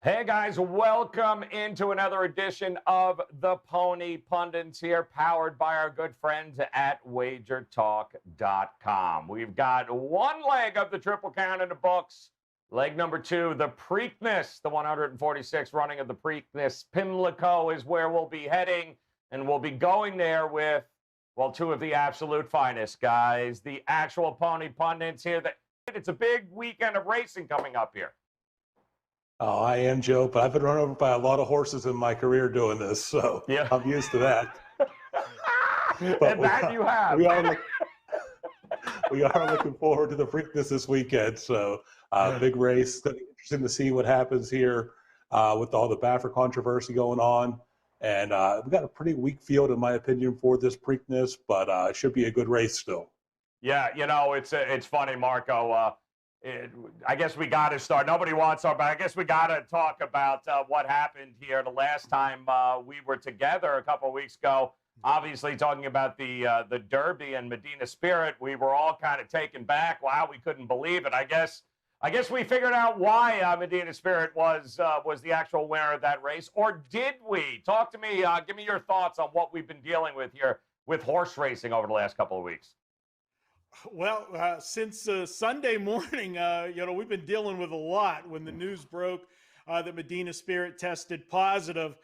Hey guys, welcome into another edition of the Pony Pundits here, powered by our good friends at WagerTalk.com. We've got one leg of the Triple Crown in the books. Leg number two, the Preakness, the 146th running of the Preakness. Pimlico is where we'll be heading, and we'll be going there with, well, two of the absolute finest guys, the actual Pony Pundits here. It's a big weekend of racing coming up here. Oh, I am, Joe, but I've been run over by a lot of horses in my career doing this, so yeah. I'm used to that. And that you have. We are looking forward to the Preakness this weekend, so big race. Interesting to see what happens here with all the Baffert controversy going on. And we've got a pretty weak field, in my opinion, for this Preakness, but it should be a good race still. Yeah, you know, it's funny, Marco. I guess we got to start. Nobody wants to, but I guess we got to talk about what happened here the last time we were together a couple of weeks ago. Obviously, talking about the Derby and Medina Spirit, we were all kind of taken back. Wow, we couldn't believe it. I guess we figured out why Medina Spirit was the actual winner of that race, or did we? Talk to me. Give me your thoughts on what we've been dealing with here with horse racing over the last couple of weeks. Well, since Sunday morning, we've been dealing with a lot when the news broke that Medina Spirit tested positive.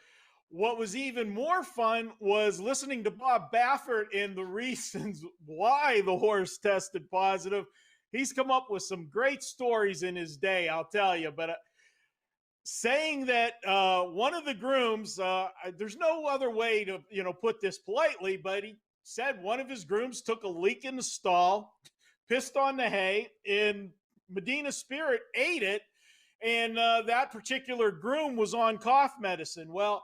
What was even more fun was listening to Bob Baffert and the reasons why the horse tested positive. He's come up with some great stories in his day, I'll tell you. But saying that one of the grooms, there's no other way to, put this politely, but he said one of his grooms took a leak in the stall, pissed on the hay, and Medina Spirit ate it, and that particular groom was on cough medicine. Well,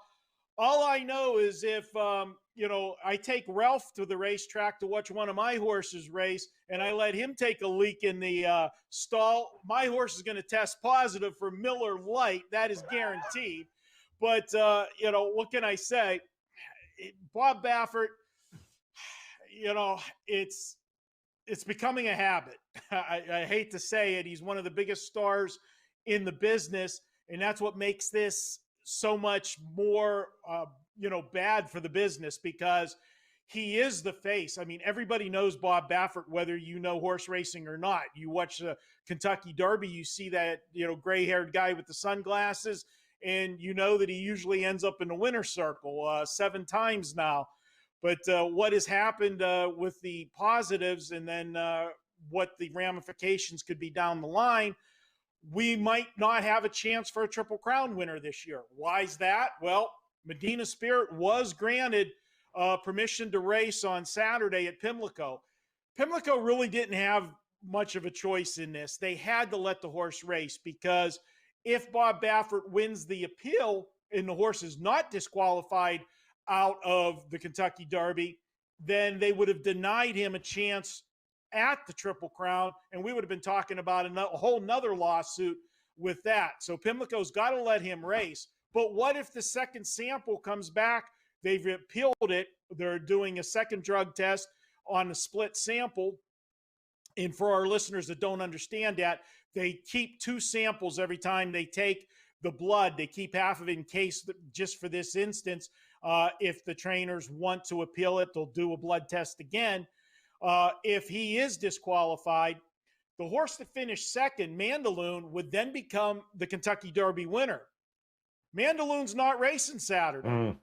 all I know is if, I take Ralph to the racetrack to watch one of my horses race, and I let him take a leak in the stall, my horse is going to test positive for Miller Lite. That is guaranteed. But, what can I say? Bob Baffert, it's becoming a habit. I hate to say it. He's one of the biggest stars in the business, and that's what makes this so much more, bad for the business, because he is the face. I mean, everybody knows Bob Baffert, whether you know horse racing or not. You watch the Kentucky Derby, you see that, gray-haired guy with the sunglasses, and you know that he usually ends up in the winner's circle 7 times now. But what has happened with the positives, and then what the ramifications could be down the line, we might not have a chance for a Triple Crown winner this year. Why is that? Well, Medina Spirit was granted permission to race on Saturday at Pimlico. Pimlico really didn't have much of a choice in this. They had to let the horse race, because if Bob Baffert wins the appeal and the horse is not disqualified out of the Kentucky Derby, then they would have denied him a chance at the Triple Crown, and we would have been talking about a whole nother lawsuit with that. So Pimlico's got to let him race. But what if the second sample comes back? They've appealed it. They're doing a second drug test on a split sample. And for our listeners that don't understand that, they keep 2 samples every time they take the blood. They keep half of it in case, just for this instance, if the trainers want to appeal it, they'll do a blood test again. If he is disqualified, the horse that finished second, Mandaloon, would then become the Kentucky Derby winner. Mandaloon's not racing Saturday.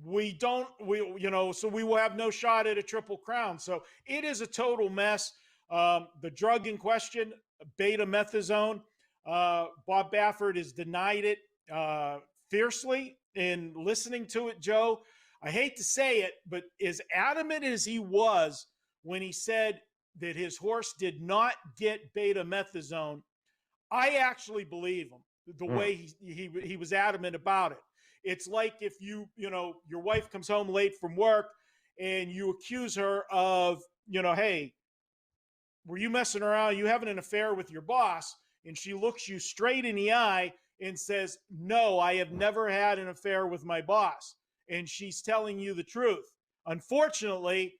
So we will have no shot at a Triple Crown. So it is a total mess. The drug in question, beta-methazone, Bob Baffert has denied it fiercely. In listening to it, Joe, I hate to say it, but as adamant as he was when he said that his horse did not get beta-methazone, I actually believe him the way he was adamant about it. It's like if your wife comes home late from work and you accuse her of, hey, were you messing around? You having an affair with your boss? And she looks you straight in the eye and says, no, I have never had an affair with my boss. And she's telling you the truth. Unfortunately,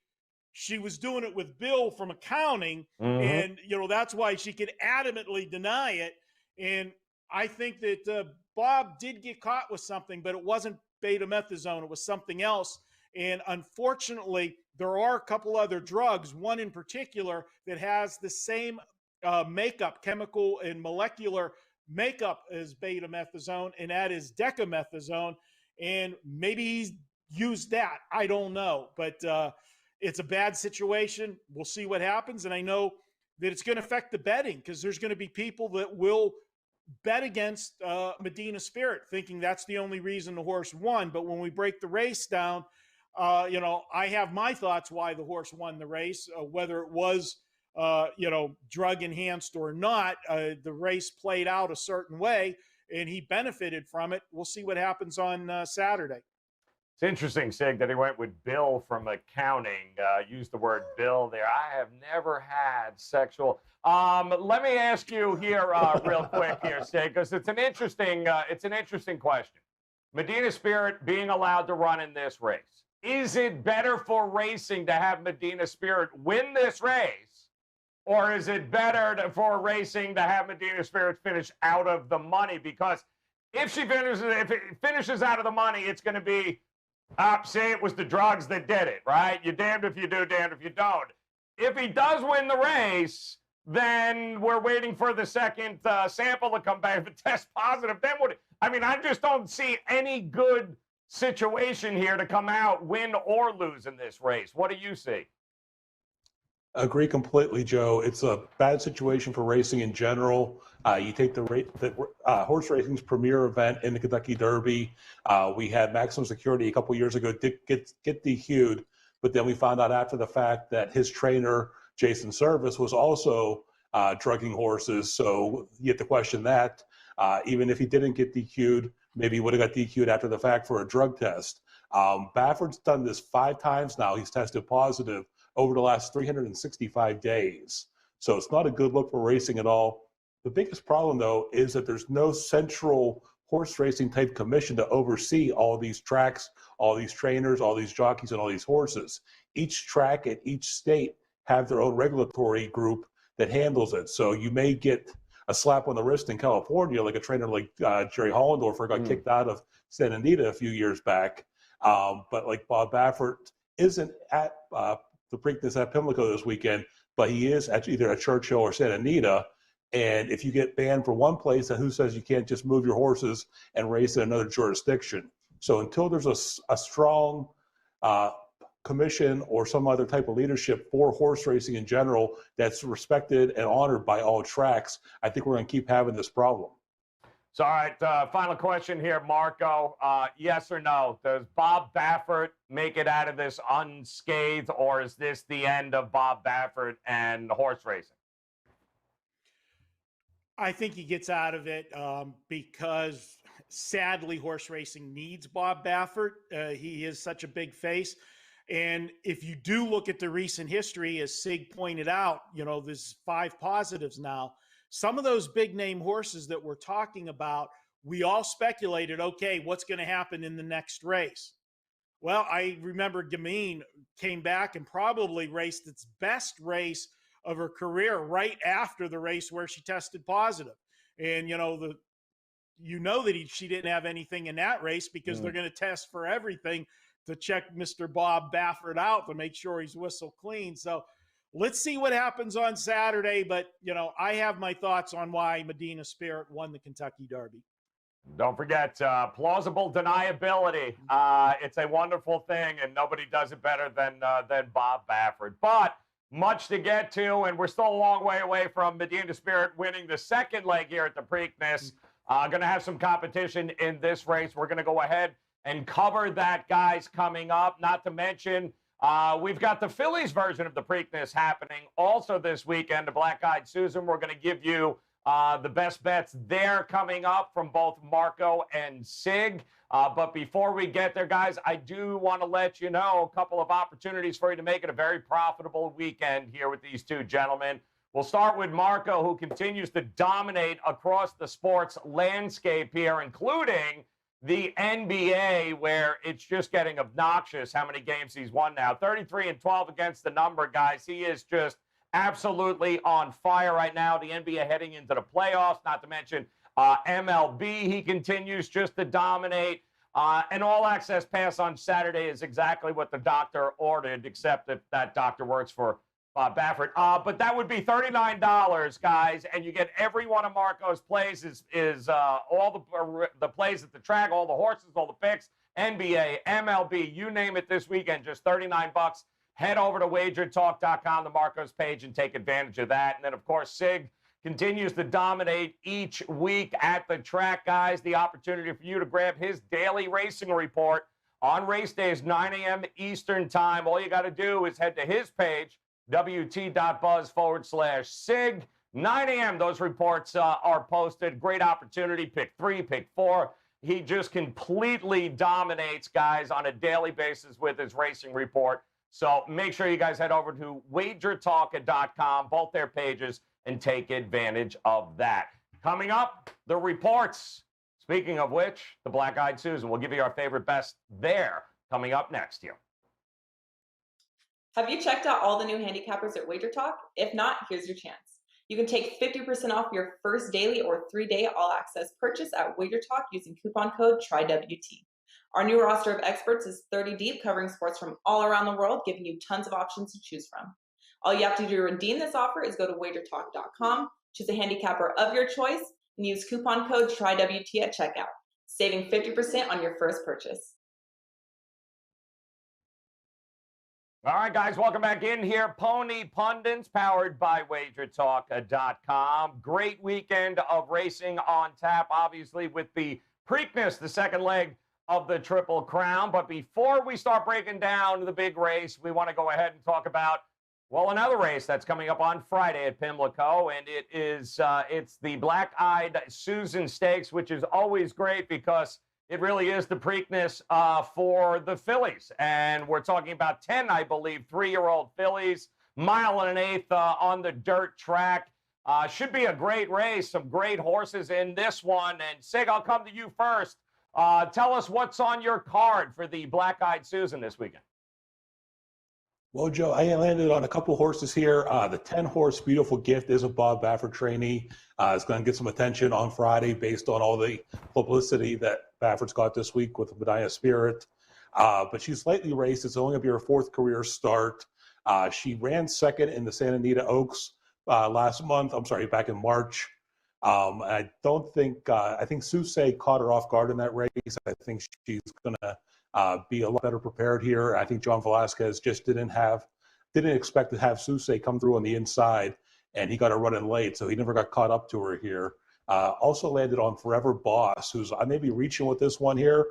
she was doing it with Bill from accounting. And, that's why she could adamantly deny it. And I think that Bob did get caught with something, but it wasn't betamethasone. It was something else. And unfortunately, there are a couple other drugs, one in particular that has the same makeup, chemical and molecular makeup as betamethasone, and that is decamethasone. And maybe he's used that. I don't know. But it's a bad situation. We'll see what happens. And I know that it's going to affect the betting because there's going to be people that will bet against Medina Spirit, thinking that's the only reason the horse won. But when we break the race down, I have my thoughts why the horse won the race, whether it was, drug enhanced or not. The race played out a certain way and he benefited from it. We'll see what happens on Saturday. It's interesting, Sig, that he went with Bill from accounting. Used the word Bill there. I have never had sexual. Let me ask you here real quick here, Sig, because it's an interesting question. Medina Spirit being allowed to run in this race. Is it better for racing to have Medina Spirit win this race, or is it better for racing to have Medina Spirit finish out of the money? Because if it finishes out of the money, it's going to be, say it was the drugs that did it, right? You're damned if you do, damned if you don't. If he does win the race, then we're waiting for the second sample to come back. If it tests positive, then what? I mean, I just don't see any good situation here to come out, win or lose in this race. What do you see? Agree completely, Joe. It's a bad situation for racing in general. You take the horse racing's premier event in the Kentucky Derby. We had Maximum Security a couple years ago get DQ'd, but then we found out after the fact that his trainer, Jason Service, was also drugging horses. So you have to question that. Even if he didn't get DQ'd, maybe he would have got DQ'd after the fact for a drug test. Baffert's done this 5 times now. He's tested positive over the last 365 days. So it's not a good look for racing at all. The biggest problem, though, is that there's no central horse racing type commission to oversee all these tracks, all these trainers, all these jockeys, and all these horses. Each track at each state have their own regulatory group that handles it. So you may get a slap on the wrist in California, like a trainer like Jerry Hollendorfer got kicked out of Santa Anita a few years back. But like Bob Baffert isn't at the Preakness at Pimlico this weekend, but he is at either at Churchill or Santa Anita. And if you get banned from one place, then who says you can't just move your horses and race in another jurisdiction? So until there's a strong commission or some other type of leadership for horse racing in general that's respected and honored by all tracks, I think we're going to keep having this problem. So, all right, final question here, Marco. Yes or no? Does Bob Baffert make it out of this unscathed, or is this the end of Bob Baffert and horse racing? I think he gets out of it because, sadly, horse racing needs Bob Baffert. He is such a big face. And if you do look at the recent history, as Sig pointed out, there's 5 positives now. Some of those big name horses that we're talking about, we all speculated, okay, what's going to happen in the next race? Well, I remember Gamine came back and probably raced its best race of her career right after the race where she tested positive. And, she didn't have anything in that race because they're going to test for everything to check Mr. Bob Baffert out to make sure he's whistle clean. So let's see what happens on Saturday. But, I have my thoughts on why Medina Spirit won the Kentucky Derby. Don't forget, plausible deniability. It's a wonderful thing, and nobody does it better than Bob Baffert. But much to get to, and we're still a long way away from Medina Spirit winning the second leg here at the Preakness. Going to have some competition in this race. We're going to go ahead and cover that, guys, coming up. Not to mention, we've got the Phillies version of the Preakness happening also this weekend, the Black Eyed Susan. We're going to give you the best bets there coming up from both Marco and Sig. But before we get there, guys, I do want to let you know a couple of opportunities for you to make it a very profitable weekend here with these two gentlemen. We'll start with Marco, who continues to dominate across the sports landscape here, including the NBA, where it's just getting obnoxious how many games he's won now. 33-12 against the number, guys. He is just absolutely on fire right now. The NBA heading into the playoffs, not to mention MLB, he continues just to dominate. An all-access pass on Saturday is exactly what the doctor ordered, except if that doctor works for Baffert. But that would be $39, guys, and you get every one of Marco's plays is all the plays at the track, all the horses, all the picks, NBA, MLB, you name it this weekend, just $39. Head over to WagerTalk.com, the Marco's page, and take advantage of that. And then, of course, Sig continues to dominate each week at the track, guys. The opportunity for you to grab his daily racing report on race days, 9 a.m. Eastern time. All you got to do is head to his page, wt.buzz/Sig. 9 a.m. Those reports are posted. Great opportunity. Pick 3, pick 4. He just completely dominates, guys, on a daily basis with his racing report. So make sure you guys head over to WagerTalk.com, both their pages, and take advantage of that. Coming up, the reports. Speaking of which, the Black Eyed Susan. We'll give you our favorite best there coming up next year. Have you checked out all the new handicappers at WagerTalk? If not, here's your chance. You can take 50% off your first daily or 3-day all-access purchase at WagerTalk using coupon code TRYWT. Our new roster of experts is 30 deep, covering sports from all around the world, giving you tons of options to choose from. All you have to do to redeem this offer is go to WagerTalk.com, choose a handicapper of your choice, and use coupon code TRYWT at checkout, saving 50% on your first purchase. All right, guys, welcome back in here. Pony Pundits, powered by WagerTalk.com. Great weekend of racing on tap, obviously, with the Preakness, the second leg of the Triple Crown. But before we start breaking down the big race, we want to go ahead and talk about, well, another race that's coming up on Friday at Pimlico, and it's the Black Eyed Susan Stakes, which is always great because it really is the Preakness for the fillies. And we're talking about 10, I believe, 3-year-old fillies, 1 1/8 on the dirt track. Should be a great race, some great horses in this one. And Sig, I'll come to you first. Tell us what's on your card for the Black Eyed Susan this weekend. Well, Joe, I landed on a couple horses here. The 10-horse Beautiful Gift is a Bob Baffert trainee. It's going to get some attention on Friday based on all the publicity that Baffert's got this week with Medina Spirit. But she's slightly raced. It's only going to be her 4th career start. She ran second in the Santa Anita Oaks back in March. I think Susay caught her off guard in that race. I think she's going to be a lot better prepared here. I think John Velasquez just didn't expect to have Susay come through on the inside, and he got her running late, so he never got caught up to her here. Also landed on Forever Boss, who's I may be reaching with this one here.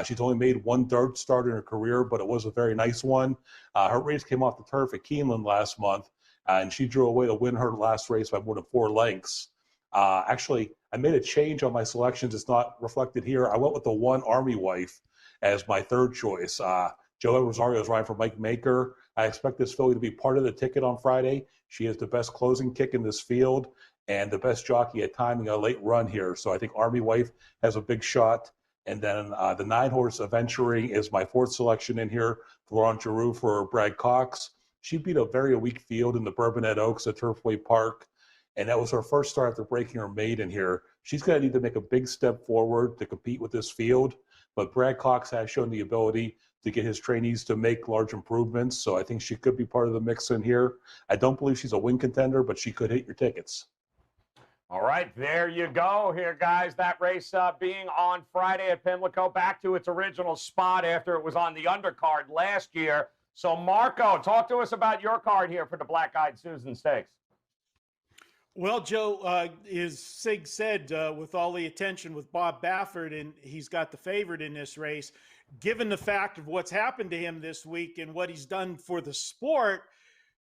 She's only made 1 dirt start in her career, but it was a very nice one. Her race came off the turf at Keeneland last month, and she drew away to win her last race by more than 4 lengths. Actually, I made a change on my selections. It's not reflected here. I went with the 1 Army Wife as my 3rd choice. Joe Rosario is riding for Mike Maker. I expect this filly to be part of the ticket on Friday. She has the best closing kick in this field and the best jockey at timing a late run here. So I think Army Wife has a big shot. And then the 9-horse Aventuring is my 4th selection in here. Laurent Giroux for Brad Cox. She beat a very weak field in the Bourbonnette Oaks at Turfway Park. And that was her first start after breaking her maiden here. She's going to need to make a big step forward to compete with this field. But Brad Cox has shown the ability to get his trainees to make large improvements. So I think she could be part of the mix in here. I don't believe she's a win contender, but she could hit your tickets. All right, there you go here, guys. That race being on Friday at Pimlico, back to its original spot after it was on the undercard last year. So, Marco, talk to us about your card here for the Black Eyed Susan Stakes. Well, Joe, as Sig said, with all the attention with Bob Baffert, and he's got the favorite in this race, given the fact of what's happened to him this week and what he's done for the sport,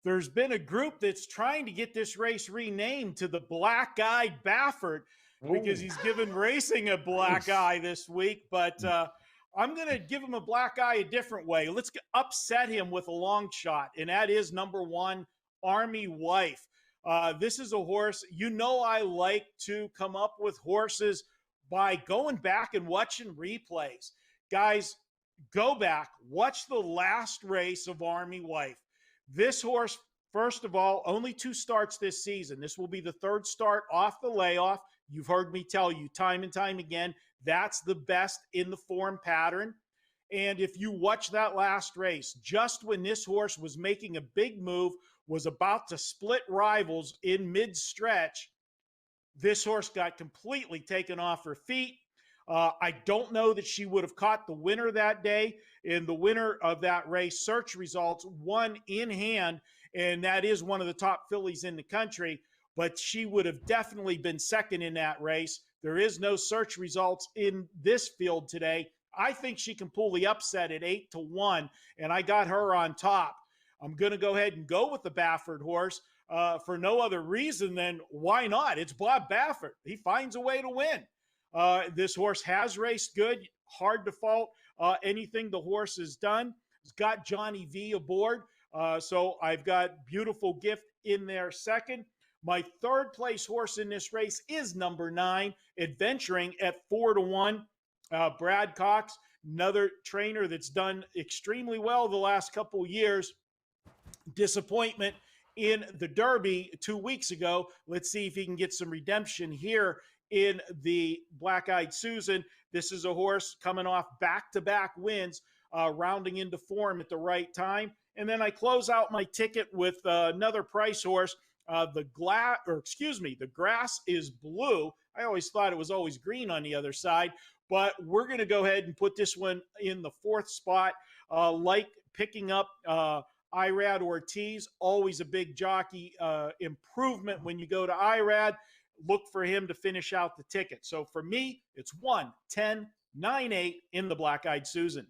there's been a group that's trying to get this race renamed to the Black Eyed Baffert because he's given racing a black eye this week. But I'm going to give him a black eye a different way. Let's upset him with a long shot, and that is number 1, Army Wife. This is a horse, I like to come up with horses by going back and watching replays. Guys, go back, watch the last race of Army Wife. This horse, first of all, only 2 starts this season. This will be the 3rd start off the layoff. You've heard me tell you time and time again, that's the best in the form pattern. And if you watch that last race, just when this horse was making a big move, was about to split rivals in mid-stretch, this horse got completely taken off her feet. I don't know that she would have caught the winner that day. And the winner of that race, search results, won in hand, and that is one of the top fillies in the country. But she would have definitely been second in that race. There is no search results in this field today. I think she can pull the upset at 8-1, and I got her on top. I'm going to go ahead and go with the Baffert horse for no other reason than why not? It's Bob Baffert. He finds a way to win. This horse has raced good, hard to fault anything the horse has done. It's got Johnny V aboard, so I've got Beautiful Gift in there second. My third place horse in this race is number 9, Adventuring at 4-1. Brad Cox, another trainer that's done extremely well the last couple years. Disappointment in the Derby 2 weeks ago. Let's see if he can get some redemption here in the Black-Eyed Susan. This is a horse coming off back-to-back wins, rounding into form at the right time. And then I close out my ticket with another price horse. The Grass is Blue. I always thought it was always green on the other side, but we're going to go ahead and put this one in the 4th spot. Like picking up Irad Ortiz, always a big jockey improvement when you go to Irad. Look for him to finish out the ticket. So for me, it's 1-10-9-8 in the Black-Eyed Susan.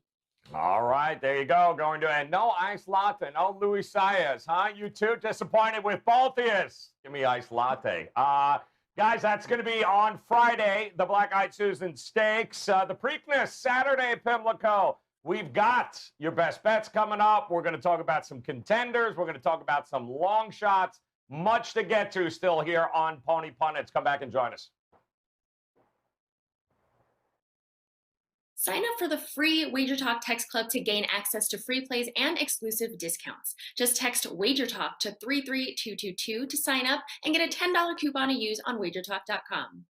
All right, there you go. Going to end. No ice latte, no Luis Saez, huh? You too disappointed with both of yous. Give me ice latte. Guys, that's going to be on Friday, the Black-Eyed Susan Stakes. The Preakness, Saturday at Pimlico. We've got your best bets coming up. We're going to talk about some contenders. We're going to talk about some long shots. Much to get to still here on Pony Pundits. Come back and join us. Sign up for the free WagerTalk text club to gain access to free plays and exclusive discounts. Just text WagerTalk to 33222 to sign up and get a $10 coupon to use on WagerTalk.com.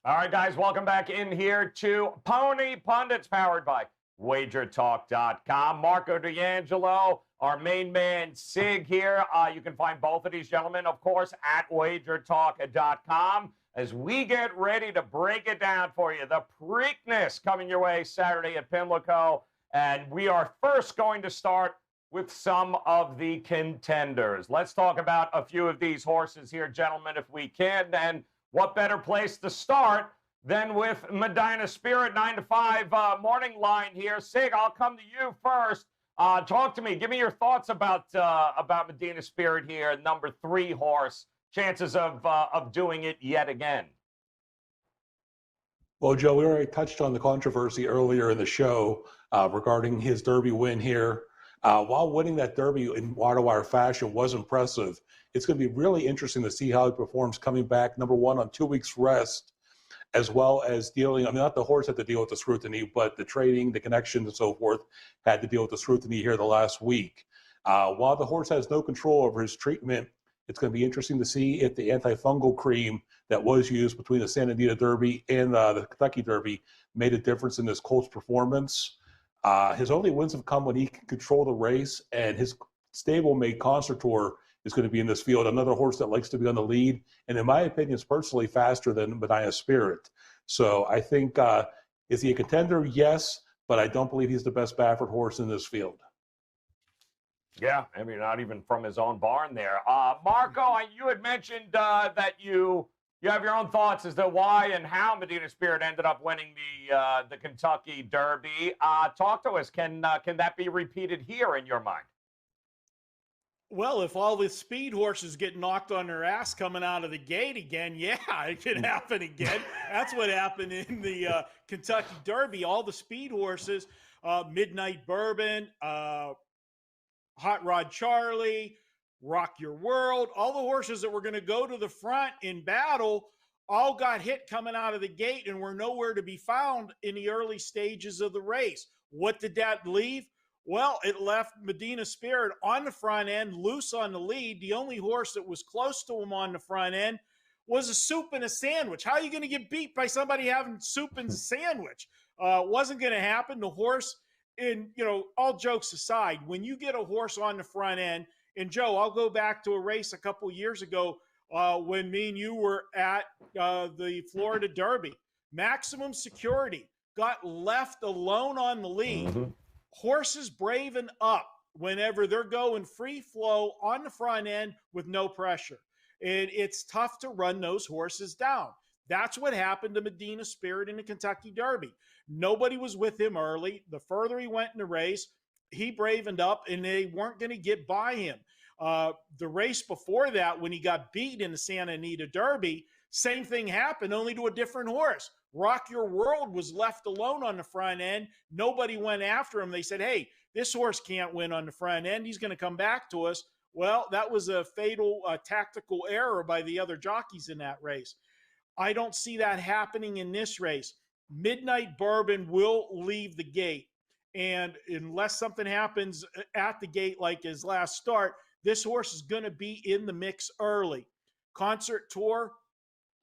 All right, guys, welcome back in here to Pony Pundits, powered by WagerTalk.com. Marco D'Angelo, our main man, Sig here. You can find both of these gentlemen, of course, at WagerTalk.com as we get ready to break it down for you. The Preakness coming your way Saturday at Pimlico. And we are first going to start with some of the contenders. Let's talk about a few of these horses here, gentlemen, if we can. And what better place to start than with Medina Spirit, 9 to 5 morning line here. Sig, I'll come to you first. Talk to me. Give me your thoughts about Medina Spirit here, number 3 horse. Chances of doing it yet again. Well, Joe, we already touched on the controversy earlier in the show regarding his Derby win here. While winning that Derby in wire-to-wire fashion was impressive, it's going to be really interesting to see how he performs coming back, number 1, on 2 weeks rest, as well as dealing, I mean, not the horse had to deal with the scrutiny, but the training, the connections, and so forth had to deal with the scrutiny here the last week. While the horse has no control over his treatment, it's going to be interesting to see if the antifungal cream that was used between the Santa Anita Derby and the Kentucky Derby made a difference in this colt's performance. His only wins have come when he can control the race, and his stablemate Concertor is going to be in this field, another horse that likes to be on the lead, and in my opinion is personally faster than Medina Spirit. So I think, is he a contender? Yes, but I don't believe he's the best Baffert horse in this field. Yeah, I mean, not even from his own barn there. Marco, you had mentioned that you have your own thoughts as to why and how Medina Spirit ended up winning the Kentucky Derby. Talk to us. Can that be repeated here in your mind? Well, if all the speed horses get knocked on their ass coming out of the gate again, yeah, it can happen again. That's what happened in the Kentucky Derby. All the speed horses, Midnight Bourbon, Hot Rod Charlie, Rock Your World, all the horses that were going to go to the front in battle all got hit coming out of the gate and were nowhere to be found in the early stages of the race. What did that leave? Well, it left Medina Spirit on the front end, loose on the lead. The only horse that was close to him on the front end was a soup and a sandwich. How are you going to get beat by somebody having soup and sandwich? Wasn't going to happen. The horse, and all jokes aside, when you get a horse on the front end, and Joe, I'll go back to a race a couple years ago when me and you were at the Florida Derby. Maximum Security got left alone on the lead. Mm-hmm. Horses braven up whenever they're going free flow on the front end with no pressure. And it's tough to run those horses down. That's what happened to Medina Spirit in the Kentucky Derby. Nobody was with him early. The further he went in the race, he bravened up, and they weren't going to get by him. The race before that, when he got beat in the Santa Anita Derby, same thing happened, only to a different horse. Rock Your World was left alone on the front end. Nobody went after him. They said, hey, this horse can't win on the front end. He's going to come back to us. Well, that was a fatal tactical error by the other jockeys in that race. I don't see that happening in this race. Midnight Bourbon will leave the gate. And unless something happens at the gate like his last start, this horse is going to be in the mix early. Concert Tour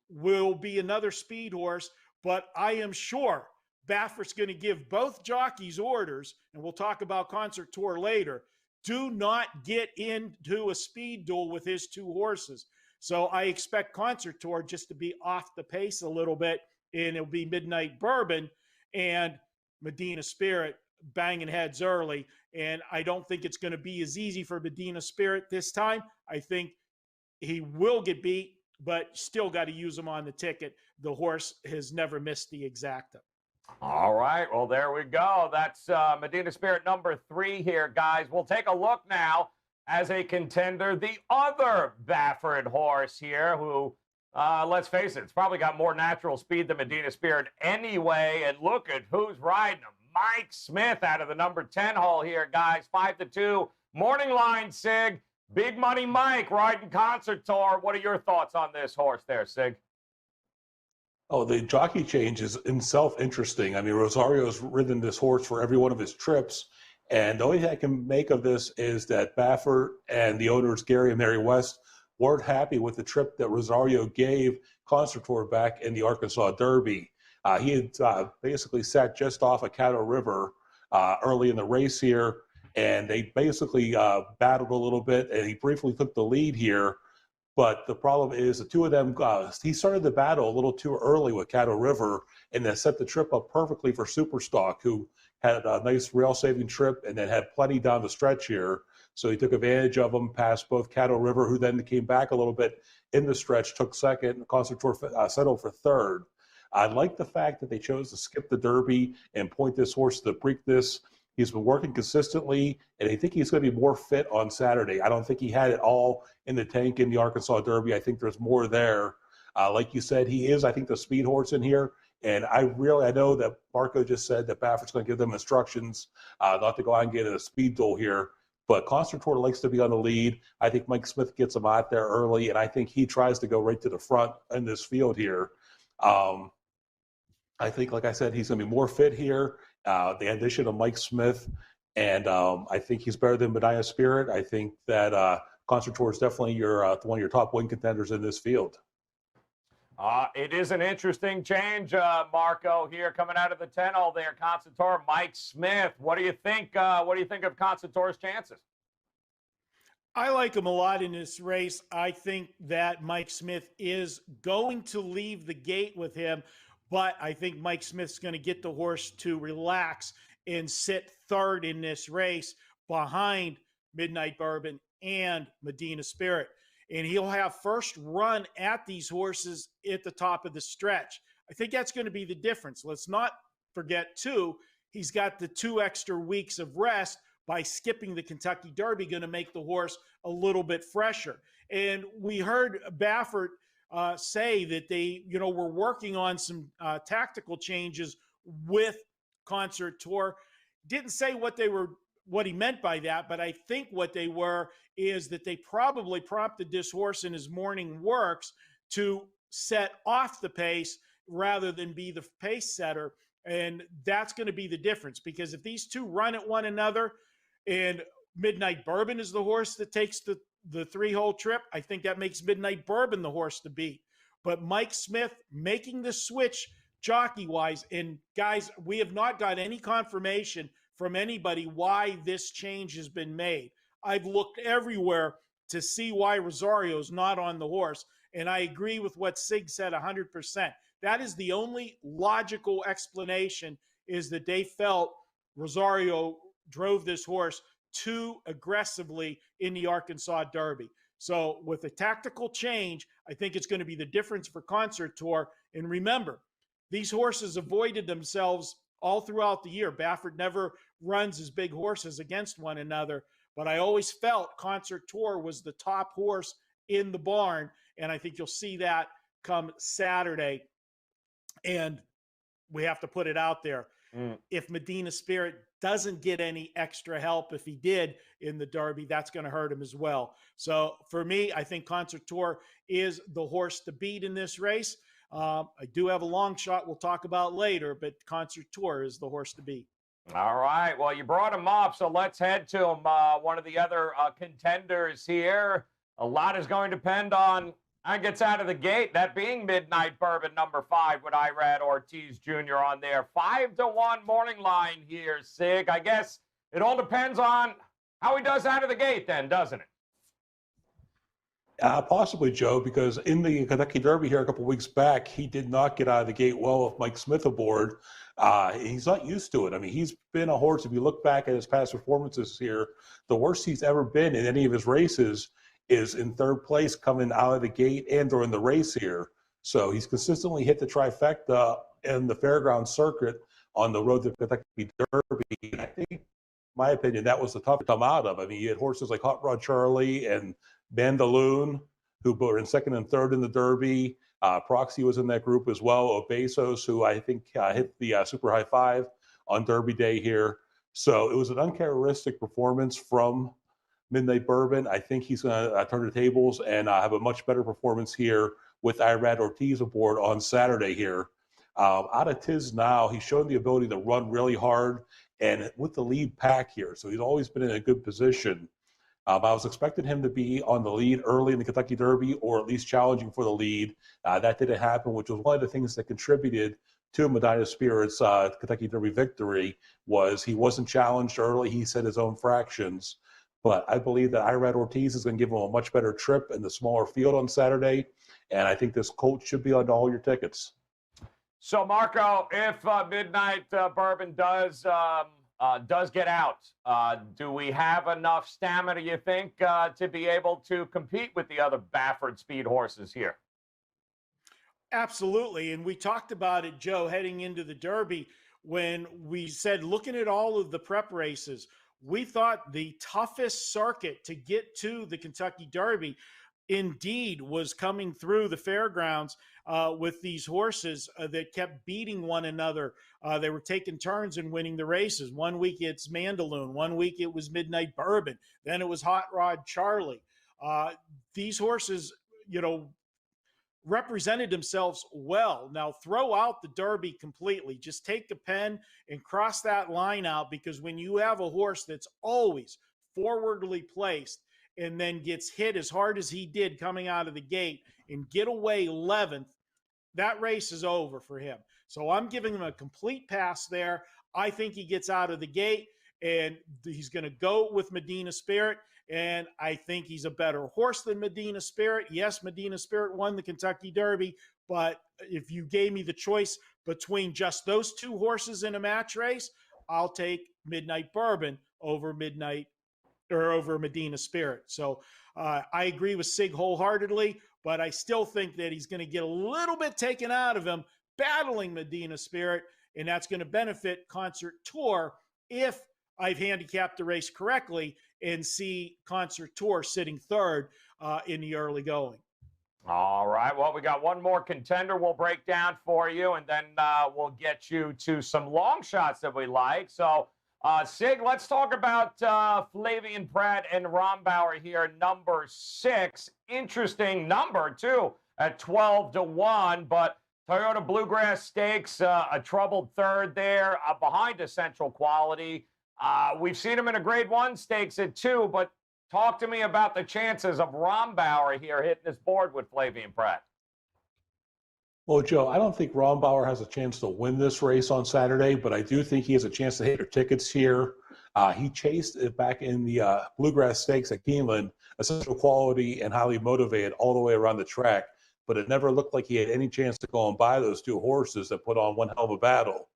will be another speed horse, but I am sure Baffert's going to give both jockeys orders, and we'll talk about Concert Tour later. Do not get into a speed duel with his two horses. So I expect Concert Tour just to be off the pace a little bit, and it'll be Midnight Bourbon and Medina Spirit banging heads early. And I don't think it's going to be as easy for Medina Spirit this time. I think he will get beat, but still got to use him on the ticket. The horse has never missed the exacta. All right. Well, there we go. That's Medina Spirit number 3 here, guys. We'll take a look now as a contender. The other Baffert horse here who, let's face it, it's probably got more natural speed than Medina Spirit anyway. And look at who's riding him. Mike Smith out of the number 10 hole here, guys. 5-2. Morning line, Sig. Big Money Mike riding Concert Tour. What are your thoughts on this horse there, Sig? Oh, the jockey change is himself interesting. I mean, Rosario's ridden this horse for every one of his trips. And the only thing I can make of this is that Baffert and the owners, Gary and Mary West, weren't happy with the trip that Rosario gave Concert Tour back in the Arkansas Derby. He had basically sat just off of Caddo River early in the race here, and they basically battled a little bit, and he briefly took the lead here. But the problem is the two of them, he started the battle a little too early with Caddo River, and then set the trip up perfectly for Superstock, who had a nice rail-saving trip and then had plenty down the stretch here. So he took advantage of them, past both Caddo River, who then came back a little bit in the stretch, took second, and Concert Tour settled for third. I like the fact that they chose to skip the Derby and point this horse to the Preakness. He's been working consistently, and I think he's going to be more fit on Saturday. I don't think he had it all in the tank in the Arkansas Derby. I think there's more there. Like you said, he is, I think, the speed horse in here. And I know that Marco just said that Baffert's going to give them instructions not to go out and get in a speed duel here. But Concert Tour likes to be on the lead. I think Mike Smith gets him out there early, and I think he tries to go right to the front in this field here. I think, like I said, he's going to be more fit here. The addition of Mike Smith, and I think he's better than Medina Spirit. I think that Concert Tour is definitely one of your top win contenders in this field. It is an interesting change, Marco, here coming out of the 10 hole there. Concert Tour, Mike Smith. What do you think? What do you think of Concert Tour's chances? I like him a lot in this race. I think that Mike Smith is going to leave the gate with him, but I think Mike Smith's going to get the horse to relax and sit third in this race behind Midnight Bourbon and Medina Spirit. And he'll have first run at these horses at the top of the stretch. I think that's going to be the difference. Let's not forget, too, he's got the 2 extra weeks of rest by skipping the Kentucky Derby, going to make the horse a little bit fresher. And we heard Baffert say that they, were working on some tactical changes with Concert Tour. Didn't say what he meant by that, but I think what they were is that they probably prompted this horse in his morning works to set off the pace rather than be the pace setter. And that's going to be the difference, because if these two run at one another, And Midnight Bourbon is the horse that takes the 3-hole trip. I think that makes Midnight Bourbon the horse to beat. But Mike Smith making the switch jockey-wise, and guys, we have not got any confirmation from anybody why this change has been made. I've looked everywhere to see why Rosario's not on the horse, and I agree with what Sig said 100%. That is the only logical explanation, is that they felt Rosario drove this horse too aggressively in the Arkansas Derby. So with a tactical change, I think it's going to be the difference for Concert Tour. And remember, these horses avoided themselves all throughout the year. Baffert never runs his big horses against one another, but I always felt Concert Tour was the top horse in the barn, and I think you'll see that come Saturday. And we have to put it out there. If Medina Spirit doesn't get any extra help, if he did in the Derby, that's going to hurt him as well. So for me, I think Concert Tour is the horse to beat in this race. I do have a long shot we'll talk about later, but Concert Tour is the horse to beat. All right. Well, you brought him up, so let's head to him. One of the other contenders here. A lot is going to depend on how it gets out of the gate, that being Midnight Bourbon, number 5, with Irad Ortiz Jr. on there. 5-1 morning line here, Sig. I guess it all depends on how he does out of the gate then, doesn't it? Possibly, Joe, because in the Kentucky Derby here a couple weeks back, he did not get out of the gate well with Mike Smith aboard. He's not used to it. I mean, he's been a horse, if you look back at his past performances here, the worst he's ever been in any of his races is in 3rd place coming out of the gate and during the race here. So he's consistently hit the trifecta in the fairground circuit on the road to Kentucky Derby. And I think, in my opinion, that was the tough to come out of. I mean, you had horses like Hot Rod Charlie and Mandaloon, who were in 2nd and 3rd in the Derby. Proxy was in that group as well. Obesos, who I think hit the super high 5 on Derby day here. So it was an uncharacteristic performance from Midnight Bourbon. I think he's going to turn the tables and have a much better performance here with Irad Ortiz aboard on Saturday here. Out of Tiz now, he's shown the ability to run really hard and with the lead pack here. So he's always been in a good position. I was expecting him to be on the lead early in the Kentucky Derby, or at least challenging for the lead. That didn't happen, which was one of the things that contributed to Medina Spirit's Kentucky Derby victory. Was he wasn't challenged early. He set his own fractions. But I believe that Irad Ortiz is going to give him a much better trip in the smaller field on Saturday. And I think this colt should be on all your tickets. So, Marco, if Midnight Bourbon does get out, do we have enough stamina, you think, to be able to compete with the other Baffert speed horses here? Absolutely. And we talked about it, Joe, heading into the Derby, when we said, looking at all of the prep races, we thought the toughest circuit to get to the Kentucky Derby indeed was coming through the fairgrounds with these horses that kept beating one another. They were taking turns and winning the races. One week it's Mandaloon. One week it was Midnight Bourbon. Then it was Hot Rod Charlie. These horses, represented themselves well. Now throw out the Derby completely. Just take a pen and cross that line out, because when you have a horse that's always forwardly placed and then gets hit as hard as he did coming out of the gate and get away 11th, that race is over for him. So I'm giving him a complete pass there. I think he gets out of the gate and he's going to go with Medina Spirit. And I think he's a better horse than Medina Spirit. Yes, Medina Spirit won the Kentucky Derby, but if you gave me the choice between just those 2 horses in a match race, I'll take Midnight Bourbon over Medina Spirit. So I agree with Sig wholeheartedly, but I still think that he's going to get a little bit taken out of him battling Medina Spirit, and that's going to benefit Concert Tour if I've handicapped the race correctly and see Concert Tour sitting 3rd in the early going. All right. Well, we got one more contender we'll break down for you, and then we'll get you to some long shots that we like. So, Sig, let's talk about Flavian Pratt and Rombauer here, number 6. Interesting number, too, at 12-1, but Toyota Bluegrass Stakes, a troubled 3rd there behind Essential Quality. We've seen him in a Grade 1 stakes at 2, but talk to me about the chances of Rombauer here hitting this board with Flavien Prat. Well, Joe, I don't think Rombauer has a chance to win this race on Saturday, but I do think he has a chance to hit your tickets here. He chased it back in the Bluegrass Stakes at Keeneland, essential quality and highly motivated all the way around the track, but it never looked like he had any chance to go and buy those two horses that put on one hell of a battle.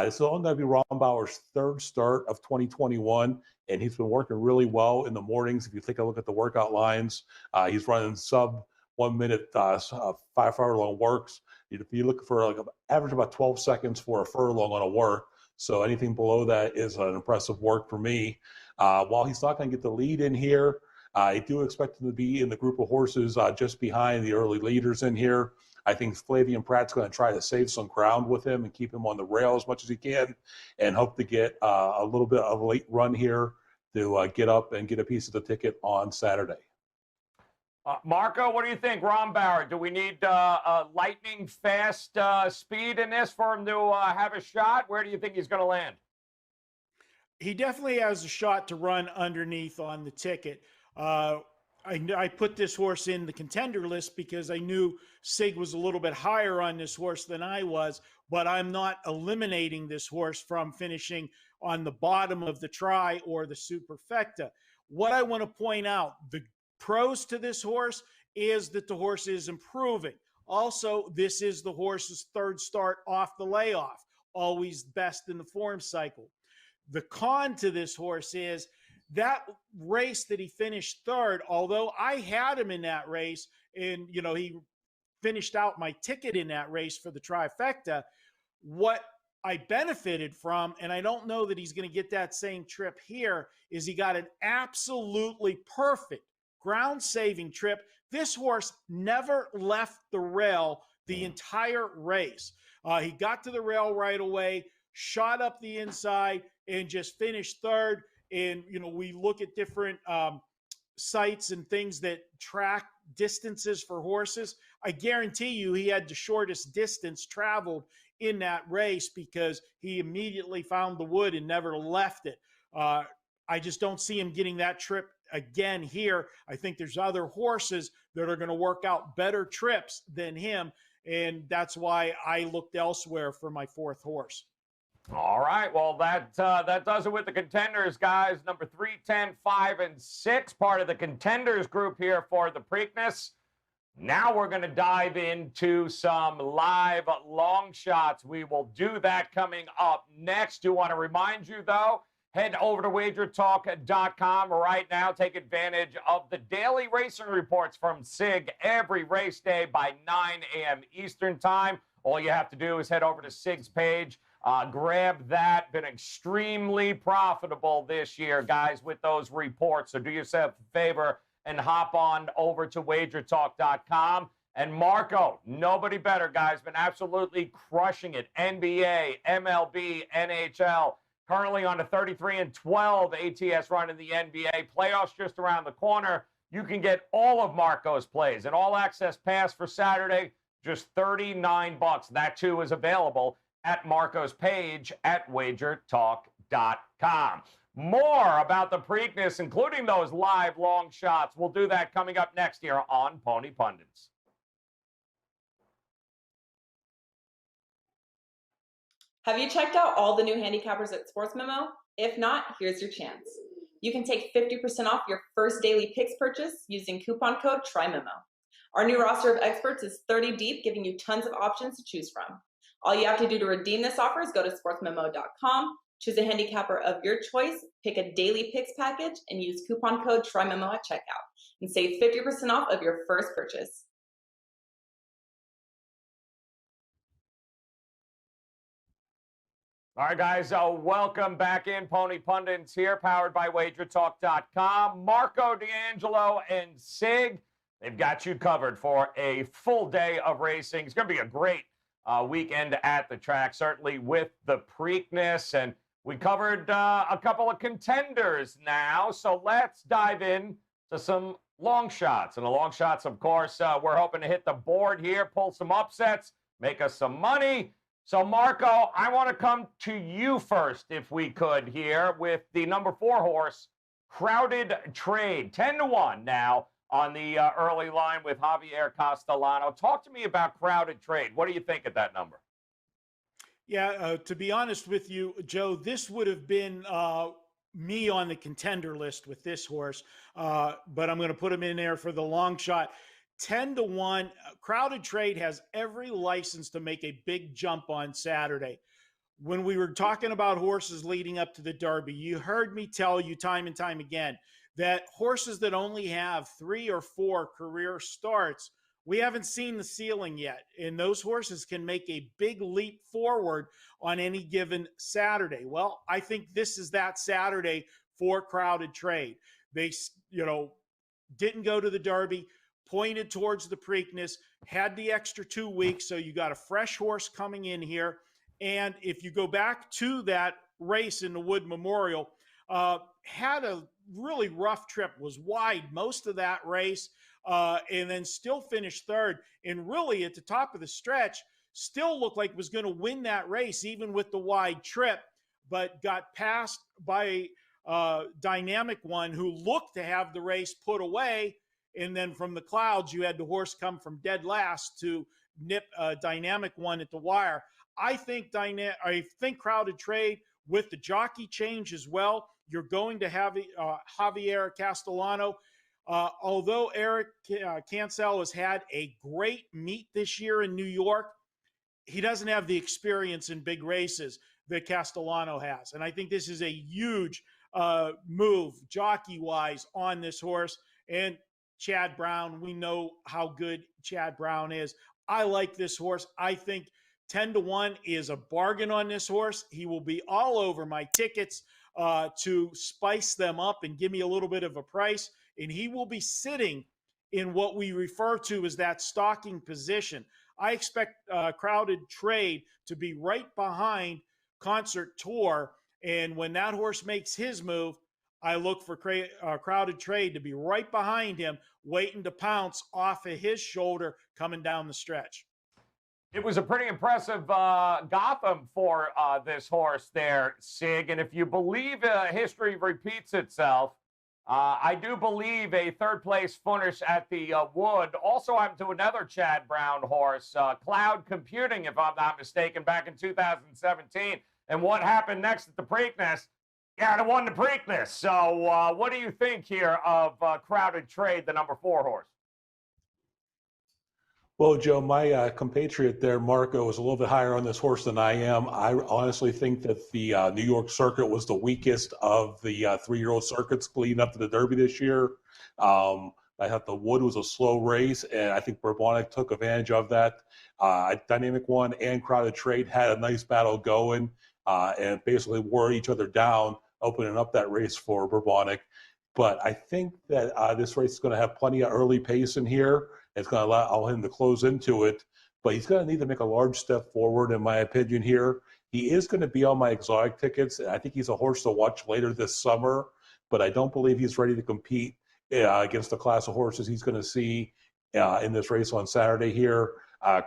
This is only going to be Rombauer's third start of 2021, and he's been working really well in the mornings. If you take a look at the workout lines, he's running sub 1 minute 5 furlong works. If you look for like an average about 12 seconds for a furlong on a work, so anything below that is an impressive work for me. While he's not going to get the lead in here, I do expect him to be in the group of horses just behind the early leaders in here. I think Flavien Prat's going to try to save some ground with him and keep him on the rail as much as he can, and hope to get a little bit of a late run here to get up and get a piece of the ticket on Saturday. Marco, what do you think, Rombauer? Do we need lightning fast speed in this for him to have a shot? Where do you think he's going to land? He definitely has a shot to run underneath on the ticket. I put this horse in the contender list because I knew Sig was a little bit higher on this horse than I was, but I'm not eliminating this horse from finishing on the bottom of the try or the superfecta. What I want to point out, the pros to this horse is that the horse is improving. Also, this is the horse's third start off the layoff, always best in the form cycle. The con to this horse is that race that he finished third, although I had him in that race and, he finished out my ticket in that race for the trifecta, what I benefited from, and I don't know that he's going to get that same trip here, is he got an absolutely perfect ground-saving trip. This horse never left the rail the entire race. He got to the rail right away, shot up the inside, and just finished third. And, we look at different sites and things that track distances for horses. I guarantee you he had the shortest distance traveled in that race because he immediately found the wood and never left it. I just don't see him getting that trip again here. I think there's other horses that are going to work out better trips than him, and that's why I looked elsewhere for my fourth horse. All right, well, that does it with the contenders, guys. Number 3, 10, 5, and 6, part of the contenders group here for the Preakness. Now we're going to dive into some live long shots. We will do that coming up next. Do want to remind you, though, head over to WagerTalk.com right now. Take advantage of the daily racing reports from Sig every race day by 9 a.m. Eastern Time. All you have to do is head over to Sig's page. Grab that. Been extremely profitable this year, guys, with those reports. So do yourself a favor and hop on over to WagerTalk.com. And Marco, nobody better, guys. Been absolutely crushing it. NBA, MLB, NHL. Currently on a 33-12 ATS run in the NBA. Playoffs just around the corner. You can get all of Marco's plays. An all-access pass for Saturday, just $39. That, too, is available at Marco's page at WagerTalk.com. More about the Preakness, including those live long shots. We'll do that coming up next here on Pony Pundits. Have you checked out all the new handicappers at Sports Memo? If not, here's your chance. You can take 50% off your first daily picks purchase using coupon code TRYMEMO. Our new roster of experts is 30 deep, giving you tons of options to choose from. All you have to do to redeem this offer is go to sportsmemo.com, choose a handicapper of your choice, pick a daily picks package, and use coupon code TRYMEMO at checkout, and save 50% off of your first purchase. All right, guys, welcome back in. Pony Pundits here, powered by WagerTalk.com. Marco D'Angelo and Sig, they've got you covered for a full day of racing. It's going to be a great weekend at the track, certainly with the Preakness. And we covered a couple of contenders now, so let's dive in to some long shots. And the long shots, of course, we're hoping to hit the board here, pull some upsets, make us some money. So, Marco, I want to come to you first, if we could, here with the number 4 horse, Crowded Trade. 10-1 now on the early line with Javier Castellano. Talk to me about Crowded Trade. What do you think of that number? Yeah, to be honest with you, Joe, this would have been me on the contender list with this horse, but I'm going to put him in there for the long shot. 10-1. Crowded Trade has every license to make a big jump on Saturday. When we were talking about horses leading up to the Derby, you heard me tell you time and time again that horses that only have 3 or 4 career starts, we haven't seen the ceiling yet. And those horses can make a big leap forward on any given Saturday. Well, I think this is that Saturday for Crowded Trade. They, didn't go to the Derby, pointed towards the Preakness, had the extra 2 weeks. So you got a fresh horse coming in here. And if you go back to that race in the Wood Memorial, had a really rough trip, was wide most of that race, and then still finished third. And really at the top of the stretch, still looked like was going to win that race, even with the wide trip, but got passed by Dynamic One, who looked to have the race put away. And then from the clouds, you had the horse come from dead last to nip Dynamic One at the wire. I think Crowded Trade with the jockey change as well. You're going to have Javier Castellano. Although Eric Cancel has had a great meet this year in New York, he doesn't have the experience in big races that Castellano has. And I think this is a huge move jockey-wise on this horse. And Chad Brown, we know how good Chad Brown is. I like this horse. I think 10-1 is a bargain on this horse. He will be all over my tickets to spice them up and give me a little bit of a price. And he will be sitting in what we refer to as that stalking position. I expect Crowded Trade to be right behind Concert Tour. And when that horse makes his move, I look for Crowded Trade to be right behind him, waiting to pounce off of his shoulder coming down the stretch. It was a pretty impressive Gotham for this horse there, Sig. And if you believe history repeats itself, I do believe a third-place finish at the Wood also happened to another Chad Brown horse, Cloud Computing, if I'm not mistaken, back in 2017. And what happened next at the Preakness? Yeah, it won the Preakness. So what do you think here of Crowded Trade, the number 4 horse? Well, Joe, my compatriot there, Marco, was a little bit higher on this horse than I am. I honestly think that the New York circuit was the weakest of the 3-year-old circuits leading up to the Derby this year. I thought the Wood was a slow race, and I think Bourbonic took advantage of that. Dynamic One and Crowded Trade had a nice battle going and basically wore each other down, opening up that race for Bourbonic. But I think that this race is going to have plenty of early pace in here. It's going to allow him to close into it, but he's going to need to make a large step forward, in my opinion, here. He is going to be on my exotic tickets. I think he's a horse to watch later this summer, but I don't believe he's ready to compete against the class of horses he's going to see in this race on Saturday here.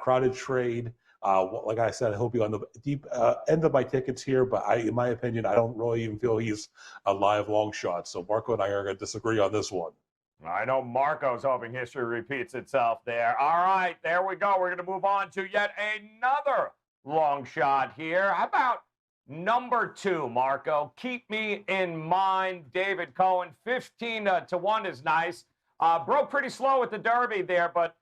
Crowded Trade, like I said, he'll be on the deep end of my tickets here, but in my opinion, I don't really even feel he's a live long shot. So Marco and I are going to disagree on this one. I know Marco's hoping history repeats itself there. All right, there we go. We're going to move on to yet another long shot here. How about number 2, Marco? Keep Me in Mind, David Cohen. 15-1 is nice. Broke pretty slow at the Derby there, but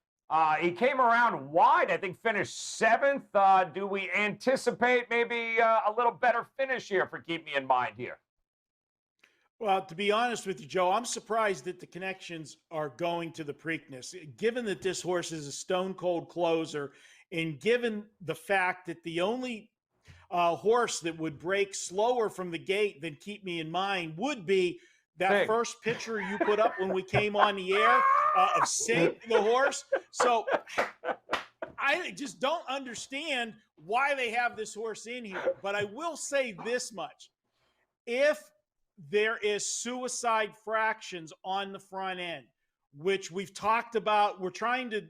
he came around wide. I think finished 7th. Do we anticipate maybe a little better finish here for Keep Me in Mind here? Well, to be honest with you, Joe, I'm surprised that the connections are going to the Preakness, given that this horse is a stone-cold closer, and given the fact that the only horse that would break slower from the gate than Keep Me in Mind would be that first picture you put up when we came on the air of Sig, the horse. So I just don't understand why they have this horse in here. But I will say this much. If there is suicide fractions on the front end, which we've talked about. We're trying to,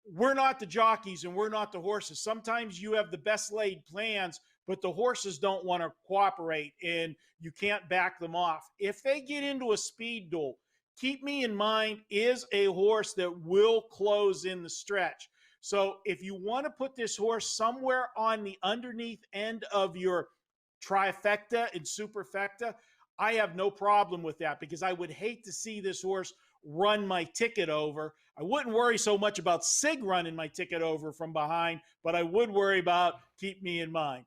we're not the jockeys and we're not the horses. Sometimes you have the best laid plans, but the horses don't want to cooperate and you can't back them off. If they get into a speed duel, Keep Me in Mind is a horse that will close in the stretch. So if you want to put this horse somewhere on the underneath end of your trifecta and superfecta, I have no problem with that because I would hate to see this horse run my ticket over. I wouldn't worry so much about Sig running my ticket over from behind, but I would worry about Keep Me in Mind.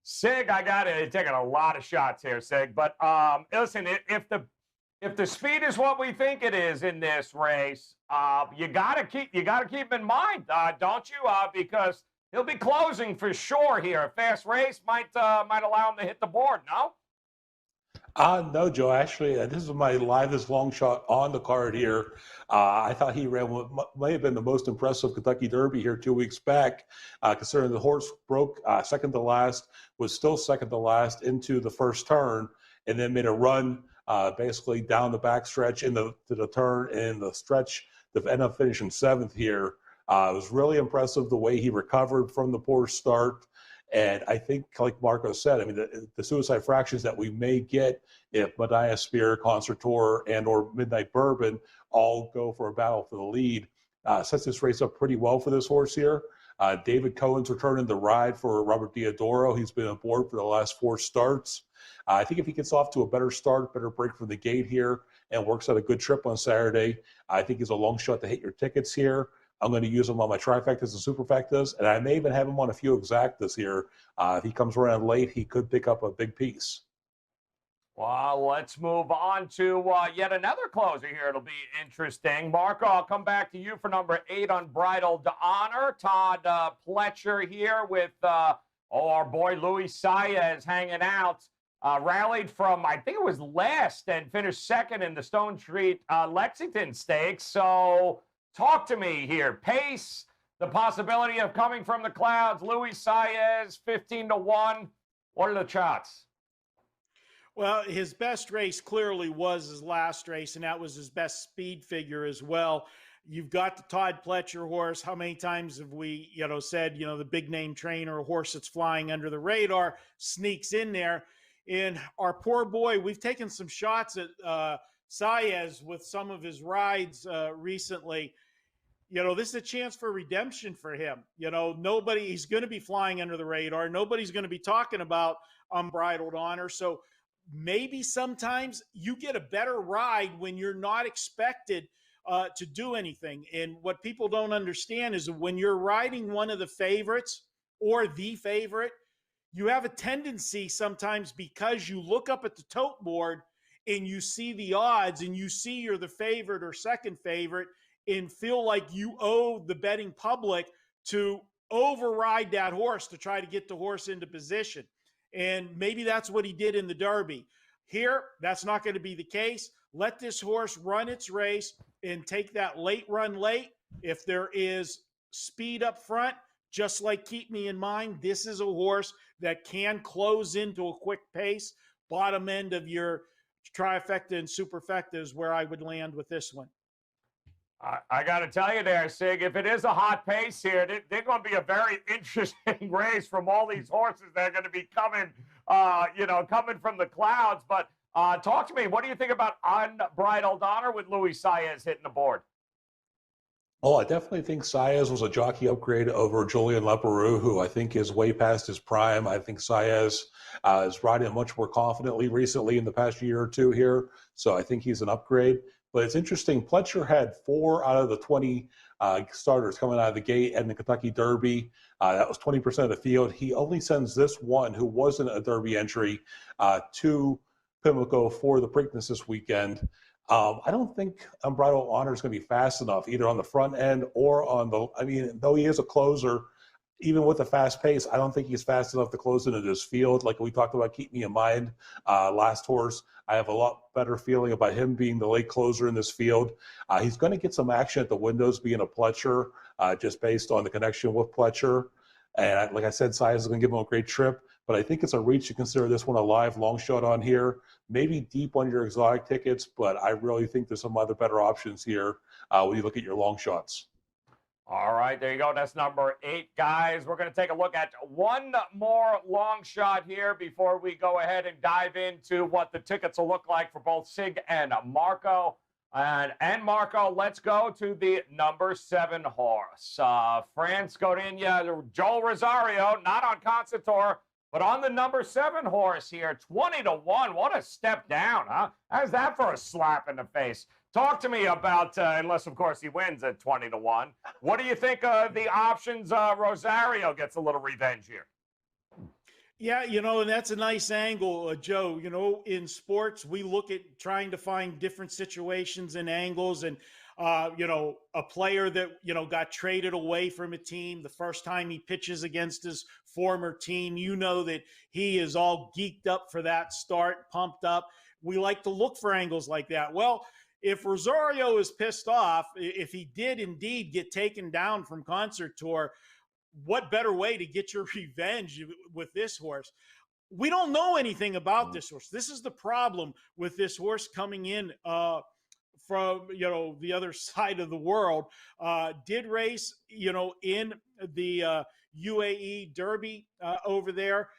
Sig, I got it. Taking a lot of shots here, Sig. But listen, if the speed is what we think it is in this race, you gotta keep in mind, don't you? Because he'll be closing for sure here. A fast race might allow him to hit the board. No. No, Joe. Actually, this is my livest long shot on the card here. I thought he ran what may have been the most impressive Kentucky Derby here 2 weeks back, considering the horse broke second to last, was still second to last into the first turn, and then made a run basically down the backstretch to the turn in the stretch to end up finishing seventh here. It was really impressive the way he recovered from the poor start. And I think, like Marco said, I mean, the suicide fractions that we may get if Medina, Spear, Concertor, and or Midnight Bourbon all go for a battle for the lead, sets this race up pretty well for this horse here. David Cohen's returning the ride for Robert Diodoro. He's been aboard for the last 4 starts. I think if he gets off to a better start, better break from the gate here, and works out a good trip on Saturday, I think he's a long shot to hit your tickets here. I'm going to use him on my trifectas and superfectas, and I may even have him on a few exactas here. If he comes around late, he could pick up a big piece. Well, let's move on to yet another closer here. It'll be interesting. Marco, I'll come back to you for number 8, Unbridled Honor. Todd Pletcher here with our boy Luis Saez hanging out. Rallied from, I think it was last, and finished second in the Stone Street Lexington Stakes. So talk to me here. Pace, the possibility of coming from the clouds. Luis Saez, 15-1. What are the shots? Well, his best race clearly was his last race, and that was his best speed figure as well. You've got the Todd Pletcher horse. How many times have we, said, the big name trainer, a horse that's flying under the radar, sneaks in there. And our poor boy, we've taken some shots at Saez with some of his rides recently. This is a chance for redemption for him. He's going to be flying under the radar. Nobody's going to be talking about Unbridled Honor. So maybe sometimes you get a better ride when you're not expected to do anything. And what people don't understand is when you're riding one of the favorites or the favorite, you have a tendency sometimes, because you look up at the tote board and you see the odds and you see you're the favorite or second favorite and feel like you owe the betting public to override that horse to try to get the horse into position. And maybe that's what he did in the Derby. Here, that's not going to be the case. Let this horse run its race and take that late run late. If there is speed up front, just like Keep Me in Mind, this is a horse that can close into a quick pace. Bottom end of your trifecta and superfecta is where I would land with this one. I got to tell you there, Sig, if it is a hot pace here, they're going to be a very interesting race from all these horses that are going to be coming, coming from the clouds. But talk to me. What do you think about Unbridled Honor with Luis Saez hitting the board? Oh, I definitely think Saez was a jockey upgrade over Julian Leparoux, who I think is way past his prime. I think Saez is riding much more confidently recently in the past year or two here. So I think he's an upgrade. But it's interesting, Pletcher had 4 out of the 20 starters coming out of the gate and the Kentucky Derby. That was 20% of the field. He only sends this one, who wasn't a Derby entry, to Pimlico for the Preakness this weekend. I don't think Unbridled Honor is going to be fast enough, either on the front end or on though he is a closer, even with a fast pace, I don't think he's fast enough to close into this field. Like we talked about, Keep Me in Mind, last horse. I have a lot better feeling about him being the late closer in this field. He's going to get some action at the windows being a Pletcher, just based on the connection with Pletcher. And like I said, Saez is going to give him a great trip. But I think it's a reach to consider this one a live long shot on here. Maybe deep on your exotic tickets, but I really think there's some other better options here when you look at your long shots. All right, there you go. That's number 8, guys. We're going to take a look at one more long shot here before we go ahead and dive into what the tickets will look like for both Sig and Marco. And Marco, let's go to the number 7 horse. France Godinia, Joel Rosario, not on Concertor, but on the number 7 horse here, 20-1. What a step down, huh? How's that for a slap in the face? Talk to me about, unless, of course, he wins at 20-1. What do you think of the options? Rosario gets a little revenge here. Yeah, and that's a nice angle, Joe. In sports, we look at trying to find different situations and angles. And, a player that, got traded away from a team the first time he pitches against his former team, that he is all geeked up for that start, pumped up. We like to look for angles like that. Well, if Rosario is pissed off, if he did indeed get taken down from Concert Tour, what better way to get your revenge with this horse? We don't know anything about this horse. This is the problem with this horse coming in from, the other side of the world. Did race, in the UAE Derby over there.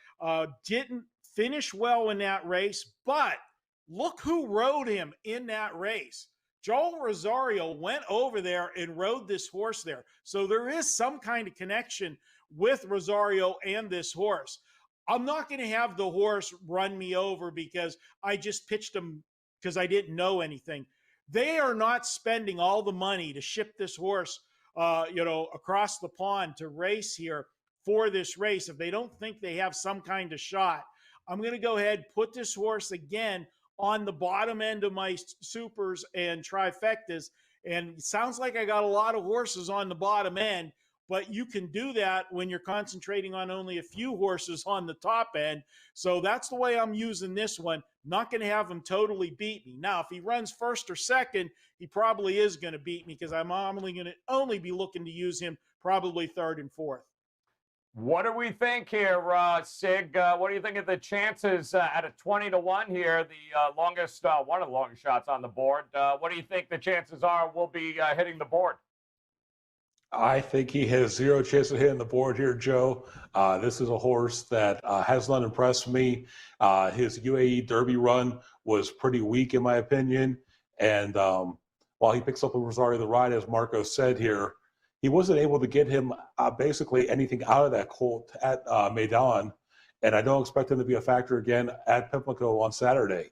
Didn't finish well in that race, but look who rode him in that race. Joel Rosario went over there and rode this horse there. So there is some kind of connection with Rosario and this horse. I'm not going to have the horse run me over because I just pitched him because I didn't know anything. They are not spending all the money to ship this horse, across the pond to race here for this race if they don't think they have some kind of shot. I'm going to go ahead, put this horse again on the bottom end of my supers and trifectas. And it sounds like I got a lot of horses on the bottom end, but you can do that when you're concentrating on only a few horses on the top end. So that's the way I'm using this one. Not going to have him totally beat me. Now, if he runs first or second, he probably is going to beat me because I'm only going to only be looking to use him probably third and fourth. What do we think here, Sig? What do you think of the chances at a 20-1 here? The longest, one of the longest shots on the board. What do you think the chances are we'll be hitting the board? I think he has zero chance of hitting the board here, Joe. This is a horse that has not impressed me. His UAE Derby run was pretty weak, in my opinion. And while he picks up with Rosario the ride, as Marco said here, he wasn't able to get him basically anything out of that colt at Medina, and I don't expect him to be a factor again at Pimlico on Saturday.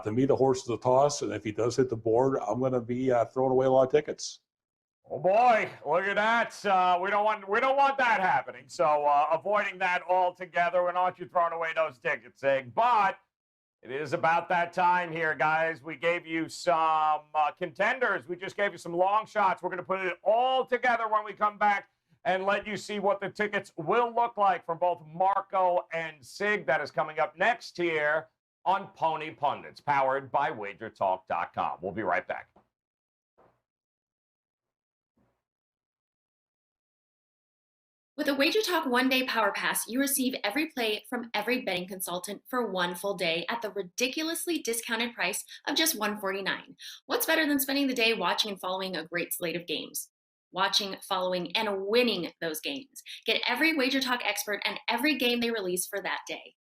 To me, the horse is a toss, and if he does hit the board, I'm going to be throwing away a lot of tickets. Oh boy, look at that! We don't want that happening. So avoiding that altogether. We don't want you throwing away those tickets, Sig. But it is about that time here, guys. We gave you some contenders. We just gave you some long shots. We're going to put it all together when we come back and let you see what the tickets will look like from both Marco and Sig. That is coming up next here on Pony Pundits, powered by WagerTalk.com. We'll be right back. With a WagerTalk one-day power pass, you receive every play from every betting consultant for one full day at the ridiculously discounted price of just $149. What's better than spending the day watching and following a great slate of games? Watching, following, and winning those games. Get every WagerTalk expert and every game they release for that day.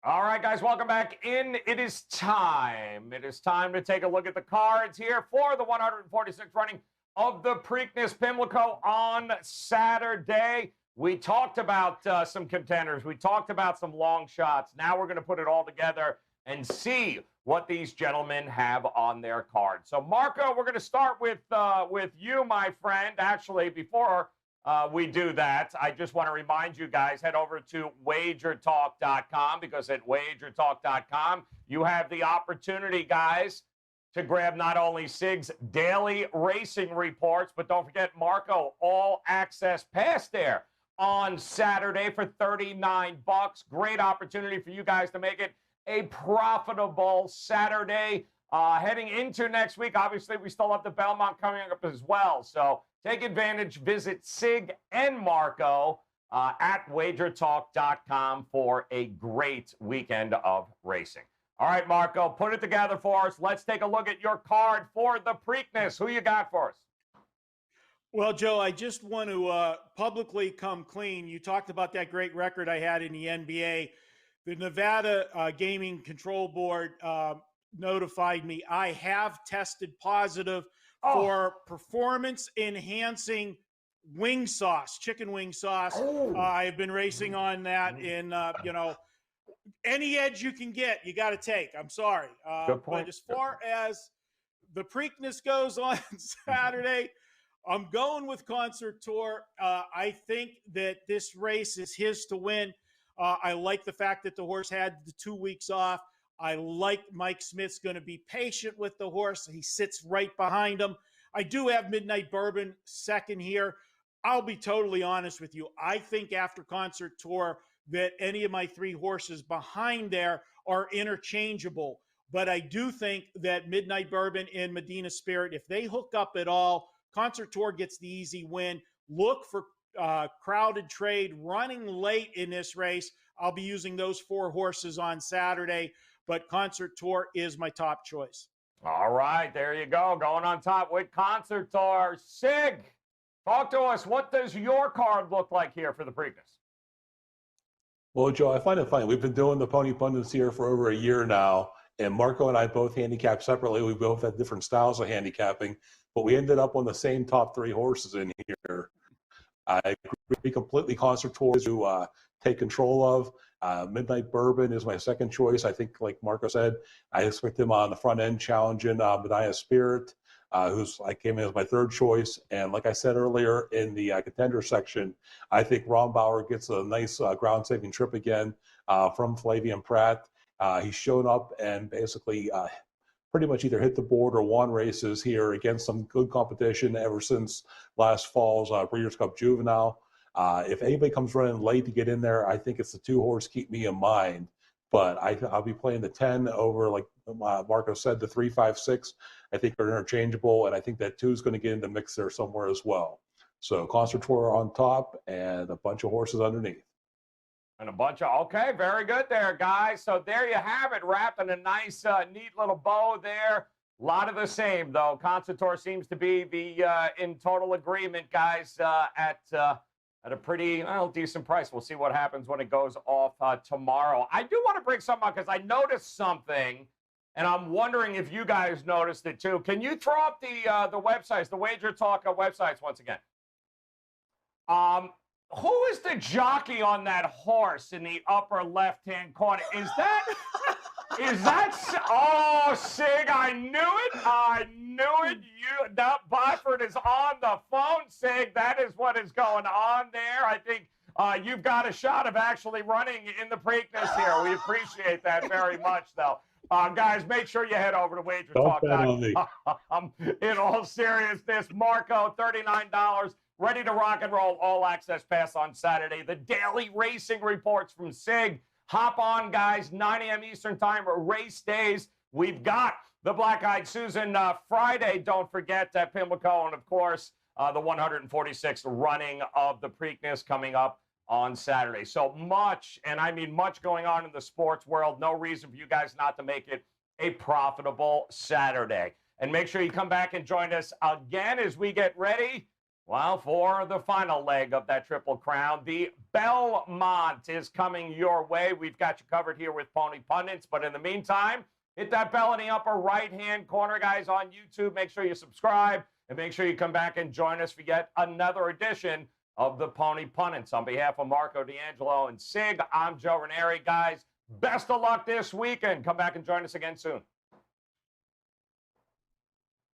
All right, guys, welcome back in. It is time. It is time to take a look at the cards here for the 146th running of the Preakness Pimlico on Saturday. We talked about some contenders. We talked about some long shots. Now we're going to put it all together and see what these gentlemen have on their card. So, Marco, we're going to start with you, my friend. Actually, before we do that, I just want to remind you guys, head over to WagerTalk.com, because at WagerTalk.com, you have the opportunity, guys, to grab not only Sig's daily racing reports, but don't forget Marco All Access Pass there on Saturday for $39. Great opportunity for you guys to make it a profitable Saturday. Heading into next week, obviously, we still have the Belmont coming up as well. So take advantage. Visit Sig and Marco at WagerTalk.com for a great weekend of racing. All right, Marco, put it together for us. Let's take a look at your card for the Preakness. Who you got for us? Well, Joe, I just want to publicly come clean. You talked about that great record I had in the NBA. The Nevada Gaming Control Board notified me I have tested positive for performance-enhancing wing sauce, chicken wing sauce. I've been racing on that in, any edge you can get, you got to take. I'm sorry. Good point. But as far as the Preakness goes on Saturday, I'm going with Concert Tour. I think that this race is his to win. I like the fact that the horse had the 2 weeks off. I like Mike Smith's going to be patient with the horse. He sits right behind him. I do have Midnight Bourbon second here. I'll be totally honest with you. I think after Concert Tour that any of my 3 horses behind there are interchangeable. But I do think that Midnight Bourbon and Medina Spirit, if they hook up at all, Concert Tour gets the easy win. Look for Crowded Trade running late in this race. I'll be using those 4 horses on Saturday, but Concert Tour is my top choice. All right, there you go. Going on top with Concert Tour. Sig, talk to us. What does your card look like here for the Preakness? Well, Joe, I find it funny. We've been doing the Pony Pundits here for over a year now, and Marco and I both handicap separately. We both had different styles of handicapping, but we ended up on the same top 3 horses in here. I agree completely. Concert Tour to take control of. Midnight Bourbon is my second choice. I think, like Marco said, I expect him on the front end challenging Medina Spirit, who's I came in as my third choice. And like I said earlier in the contender section, I think Ron Bauer gets a nice ground saving trip again from Flavian Pratt. He's shown up and basically pretty much either hit the board or won races here against some good competition ever since last fall's Breeders' Cup Juvenile. If anybody comes running late to get in there, I think it's the 2 horse Keep Me in Mind. But I'll be playing the 10 over, like Marco said, the 3, 5, 6. I think they're interchangeable, and I think that 2 is going to get in the mix there somewhere as well. So Concert Tour on top and a bunch of horses underneath. And a bunch of, okay, very good there, guys. So there you have it, wrapped in a nice, neat little bow there. A lot of the same, though. Concert Tour seems to be the in total agreement, guys, at a pretty decent price. We'll see what happens when it goes off tomorrow. I do want to bring something up because I noticed something, and I'm wondering if you guys noticed it too. Can you throw up the websites, the WagerTalk websites once again? Who is the jockey on that horse in the upper left-hand corner? Is that oh, Sig, I knew it. Baffert is on the phone, Sig. That is what is going on there. I think you've got a shot of actually running in the Preakness here. We appreciate that very much, though. Guys, make sure you head over to WagerTalk.com. In all seriousness, Marco, $39. Ready to rock and roll, all access pass on Saturday. The daily racing reports from Sig. Hop on, guys, 9 a.m. Eastern time, race days. We've got the Black-Eyed Susan Friday, don't forget, that Pimlico, and of course, the 146th running of the Preakness coming up on Saturday. So much, and I mean much going on in the sports world. No reason for you guys not to make it a profitable Saturday. And make sure you come back and join us again as we get ready, well, for the final leg of that Triple Crown. The Belmont is coming your way. We've got you covered here with Pony Pundits. But in the meantime, hit that bell in the upper right-hand corner, guys, on YouTube. Make sure you subscribe, and make sure you come back and join us for yet another edition of the Pony Pundits. On behalf of Marco, D'Angelo, and Sig, I'm Joe Ranieri. Guys, best of luck this weekend. Come back and join us again soon.